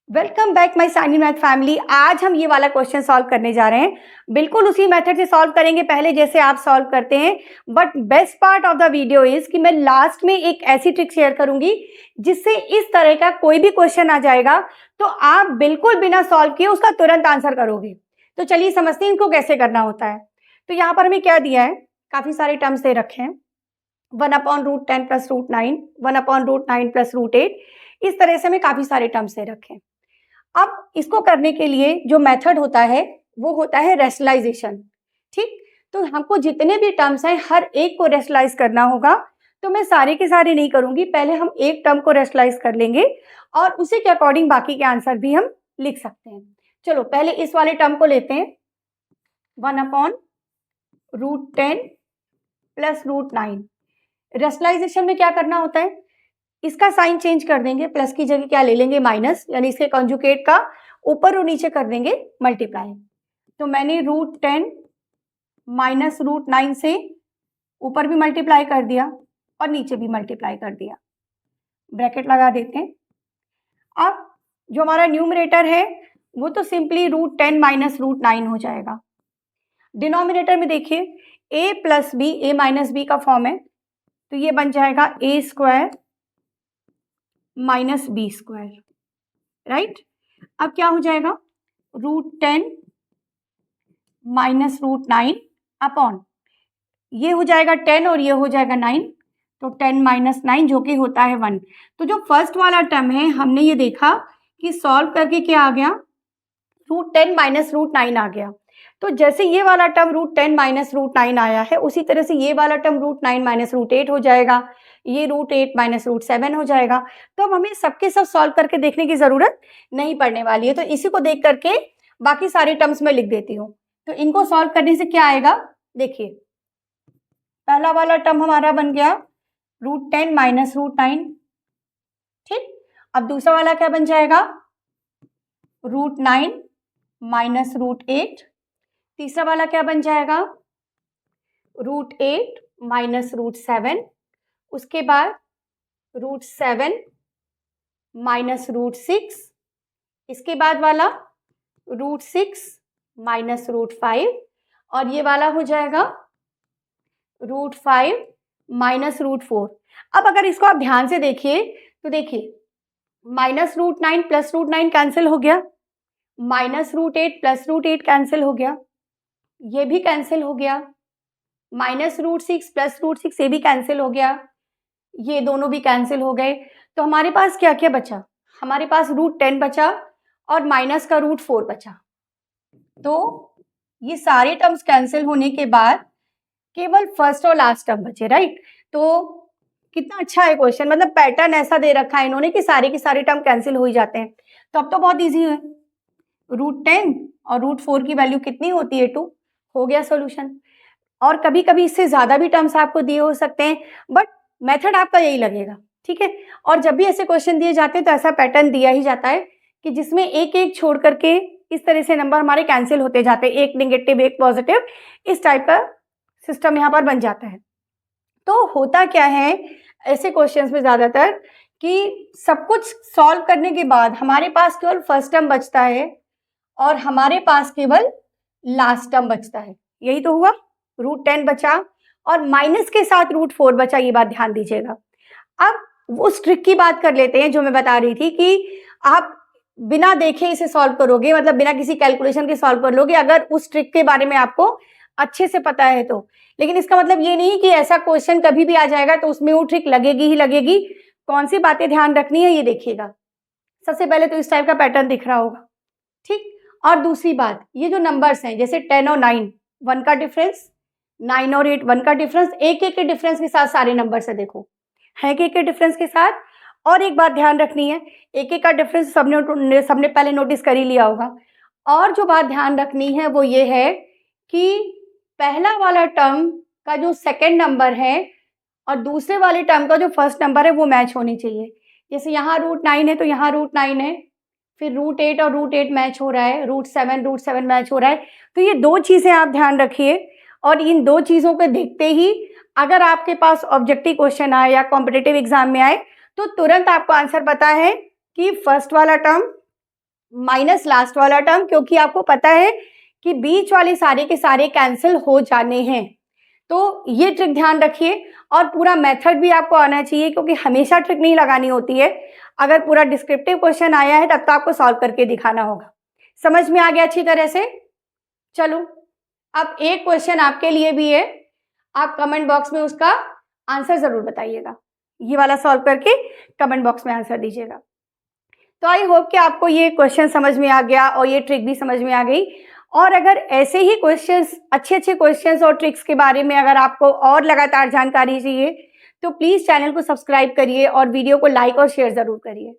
Welcome back my shiny math family. आज हम ये वाला क्वेश्चन सॉल्व करने जा रहे हैं। बिल्कुल उसी मेथड से सॉल्व करेंगे पहले जैसे आप सॉल्व करते हैं, but best part of the video is कि मैं लास्ट में एक ऐसी ट्रिक शेयर करूंगी जिससे इस तरह का कोई भी क्वेश्चन आ जाएगा तो आप बिल्कुल बिना सॉल्व किए उसका तुरंत आंसर करोगे। तो चलिए समझते हैं इनको कैसे करना होता है। तो यहाँ पर हमें क्या दिया है, काफी सारे टर्म्स दे रखे हैं। 1/√10 प्लस √9, 1/√9 प्लस √8, इस तरह से हमें काफी सारे टर्म्स दे रखे हैं। अब इसको करने के लिए जो मेथड होता है वो होता है रेशनलाइजेशन। ठीक, तो हमको जितने भी टर्म्स हैं हर एक को रेशनलाइज करना होगा। तो मैं सारे के सारे नहीं करूंगी, पहले हम एक टर्म को रेशनलाइज कर लेंगे और उसी के अकॉर्डिंग बाकी के आंसर भी हम लिख सकते हैं। चलो पहले इस वाले टर्म को लेते हैं, 1/√10 प्लस √9। रेशनलाइजेशन में क्या करना होता है, इसका साइन चेंज कर देंगे, प्लस की जगह क्या ले लेंगे माइनस, यानी इसके कॉन्जुगेट का ऊपर और नीचे कर देंगे मल्टीप्लाई। तो मैंने √10 माइनस √9 से ऊपर भी मल्टीप्लाई कर दिया और नीचे भी मल्टीप्लाई कर दिया, ब्रैकेट लगा देते हैं। अब जो हमारा न्यूमरेटर है वो तो सिंपली √10 माइनस √9 हो जाएगा। डिनोमिनेटर में देखिए a plus B, a minus B का फॉर्म है, तो ये बन जाएगा a² minus B square, right. अब क्या हो जाएगा, √10 माइनस √9 अपॉन, ये हो जाएगा 10 और ये हो जाएगा 9, तो 10 माइनस 9 जो कि होता है 1। तो जो फर्स्ट वाला टर्म है हमने ये देखा कि सॉल्व करके क्या आ गया, √10 माइनस √9 आ गया। तो जैसे ये वाला टर्म √10 माइनस √9 आया है उसी तरह से ये वाला टर्म √9 माइनस √8 हो जाएगा, ये √8 माइनस √7 हो जाएगा। तो अब हमें सबके सब सॉल्व करके देखने की जरूरत नहीं पड़ने वाली है, तो इसी को देख करके बाकी सारे टर्म्स में लिख देती हूँ। तो इनको सॉल्व करने से क्या आएगा, देखिए पहला वाला टर्म हमारा बन गया √10 माइनस √9। ठीक, अब दूसरा वाला क्या बन जाएगा, √9 माइनस √8। तीसरा वाला क्या बन जाएगा, √8 माइनस √7। उसके बाद √7 माइनस √6। इसके बाद वाला √6 माइनस √5 और ये वाला हो जाएगा √5 माइनस √4। अब अगर इसको आप ध्यान से देखिए तो देखिए माइनस √9 प्लस √9 कैंसिल हो गया, माइनस √8 प्लस √8 कैंसिल हो गया, ये भी कैंसिल हो गया, माइनस √6 प्लस √6 ये भी कैंसिल हो गया, ये दोनों भी कैंसिल हो गए। तो हमारे पास क्या क्या बचा, हमारे पास √10 बचा और माइनस का √4 बचा। तो ये सारे टर्म्स कैंसिल होने के बाद केवल फर्स्ट और लास्ट टर्म बचे, राइट। तो कितना अच्छा है क्वेश्चन, मतलब पैटर्न ऐसा दे रखा है इन्होंने कि सारे के सारे टर्म कैंसिल हो ही जाते हैं। तो अब तो बहुत ईजी है, √10 और √4 की वैल्यू कितनी होती है, 2, हो गया सोल्यूशन। और कभी कभी इससे ज्यादा भी टर्म्स आपको दिए हो सकते हैं, बट मेथड आपका यही लगेगा, ठीक है। और जब भी ऐसे क्वेश्चन दिए जाते हैं तो ऐसा पैटर्न दिया ही जाता है कि जिसमें एक एक छोड़ करके इस तरह से नंबर हमारे कैंसिल होते जाते हैं, एक नेगेटिव एक पॉजिटिव, इस टाइप का सिस्टम यहाँ पर बन जाता है। तो होता क्या है ऐसे क्वेश्चंस में ज्यादातर कि सब कुछ सॉल्व करने के बाद हमारे पास केवल फर्स्ट टर्म बचता है और हमारे पास केवल लास्ट टर्म बचता है। यही तो हुआ, √10 बचा और माइनस के साथ √4 बचा, ये बात ध्यान दीजिएगा। अब उस ट्रिक की बात कर लेते हैं जो मैं बता रही थी कि आप बिना देखे इसे सॉल्व करोगे, मतलब बिना किसी कैलकुलेशन के सॉल्व कर लोगे अगर उस ट्रिक के बारे में आपको अच्छे से पता है तो। लेकिन इसका मतलब ये नहीं कि ऐसा क्वेश्चन कभी भी आ जाएगा तो उसमें वो ट्रिक लगेगी ही लगेगी। कौन सी बातें ध्यान रखनी है ये देखिएगा। सबसे पहले तो इस टाइप का पैटर्न दिख रहा होगा, ठीक। और दूसरी बात, ये जो नंबर्स हैं जैसे 10 और 9 1 का डिफरेंस, 9 और 8 1 का डिफरेंस, एक एक के डिफरेंस के साथ सारे नंबर्स है, देखो है कि एक के डिफरेंस के साथ। और एक बात ध्यान रखनी है, एक एक का डिफरेंस सबने पहले नोटिस कर ही लिया होगा। और जो बात ध्यान रखनी है वो ये है कि पहला वाला टर्म का जो सेकंड नंबर है और दूसरे वाले टर्म का जो फर्स्ट नंबर है वो मैच होनी चाहिए। जैसे यहाँ √9 है तो यहाँ √9 है, फिर √8 और √8 मैच हो रहा है, √7 मैच हो रहा है। तो ये दो चीजें आप ध्यान रखिए और इन दो चीजों को देखते ही अगर आपके पास ऑब्जेक्टिव क्वेश्चन आए या कॉम्पिटिटिव एग्जाम में आए तो तुरंत आपको आंसर पता है कि फर्स्ट वाला टर्म माइनस लास्ट वाला टर्म, क्योंकि आपको पता है कि बीच वाले सारे के सारे कैंसिल हो जाने हैं। तो ये ट्रिक ध्यान रखिए और पूरा मेथड भी आपको आना चाहिए, क्योंकि हमेशा ट्रिक नहीं लगानी होती है। अगर पूरा डिस्क्रिप्टिव क्वेश्चन आया है तब तो आपको सॉल्व करके दिखाना होगा। समझ में आ गया अच्छी तरह से? चलो, अब एक क्वेश्चन आपके लिए भी है, आप कमेंट बॉक्स में उसका आंसर जरूर बताइएगा। ये वाला सॉल्व करके कमेंट बॉक्स में आंसर दीजिएगा। तो आई होप कि आपको ये क्वेश्चन समझ में आ गया और ये ट्रिक भी समझ में आ गई। और अगर ऐसे ही क्वेश्चंस, अच्छे अच्छे क्वेश्चंस और ट्रिक्स के बारे में अगर आपको और लगातार जानकारी चाहिए तो प्लीज़ चैनल को सब्सक्राइब करिए और वीडियो को लाइक और शेयर ज़रूर करिए।